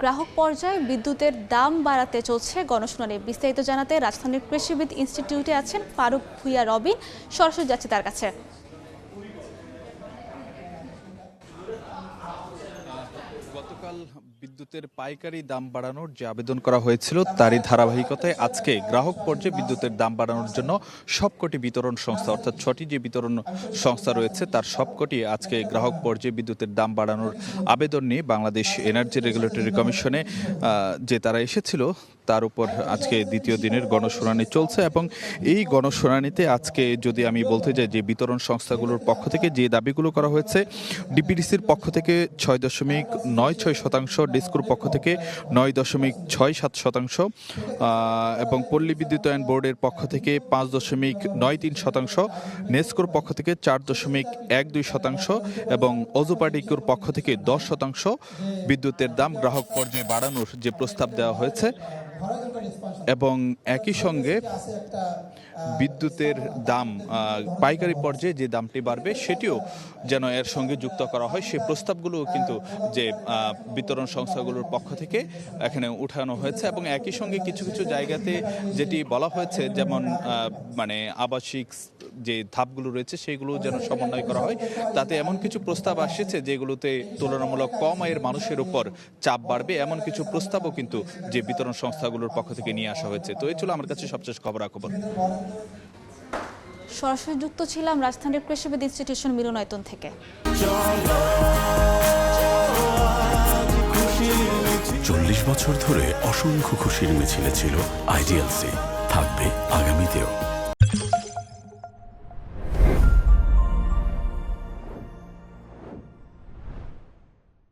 গ্রাহক পর্যায়ে বিদ্যুতের দাম বাড়াতে চলছে গণশুনানি। বিস্তারিত জানাতে রাজধানীর কৃষিবিদ ইনস্টিটিউটে আছেন ফারুক ভুইয়া রবিন। সরাসরি যাচ্ছে তার কাছে। গতকাল বিদ্যুতের পাইকারি দাম বাড়ানোর যে আবেদন করা হয়েছিল তারই ধারাবাহিকতায় আজকে গ্রাহক পর্যায়ে বিদ্যুতের দাম বাড়ানোর জন্য সবকটি বিতরণ সংস্থা অর্থাৎ ৬টি যে বিতরণ সংস্থা রয়েছে তার সবকটি আজকে গ্রাহক পর্যায়ে বিদ্যুতের দাম বাড়ানোর আবেদন নিয়ে বাংলাদেশ এনার্জি রেগুলেটরি কমিশনে যে তারা এসেছিল তার উপর আজকে দ্বিতীয় দিনের গণশুনানি চলছে। এবং এই গণশুনানিতে আজকে যদি আমি বলতে যাই যে বিতরণ সংস্থাগুলোর পক্ষ থেকে যে দাবিগুলো করা হয়েছে, ডিপিডিসির পক্ষ থেকে ৬.৯৬%, ডিসকোর পক্ষ থেকে ৯.৬৭%, এবং পল্লী বিদ্যুতায়ন বোর্ডের পক্ষ থেকে ৫.৯৩%, নেসকোর পক্ষ থেকে ৪.১২%, এবং অজুপাডিকুর পক্ষ থেকে 10% বিদ্যুতের দাম গ্রাহক পর্যায়ে বাড়ানোর যে প্রস্তাব দেওয়া হয়েছে। এবং একই সঙ্গে বিদ্যুতের দাম পাইকারি পর্যায়ে যে দামটি বাড়বে সেটিও যেন এর সঙ্গে যুক্ত করা হয়, সেই প্রস্তাবগুলোও কিন্তু যে বিতরণ সংস্থাগুলোর পক্ষ থেকে এখানে উঠানো হয়েছে। এবং একই সঙ্গে কিছু কিছু জায়গাতে যেটি বলা হয়েছে, যেমন মানে আবাসিক যে ধাপগুলো রয়েছে সেগুলো যেন সমন্বয় করা হয়, তাতে এমন কিছু প্রস্তাব আসছে যেগুলোতে তুলনামূলক কম আয়ের মানুষের উপর চাপ বাড়বে, এমন কিছু প্রস্তাবও কিন্তু যে বিতরণ সংস্থাগুলোর পক্ষ থেকে নিয়ে আসা হয়েছে। তো এই ছিল আমার কাছে সবচেয়ে খবরাখবর। সরাসরি যুক্ত ছিলাম রাজধানীর কৃষিবিদ ইনস্টিটিউশন মিলনায়তন থেকে। 40 বছর ধরে অসংখ্য খুশির মিছিলে ছিল আইডিএলসি, থাকবে আগামীতেও।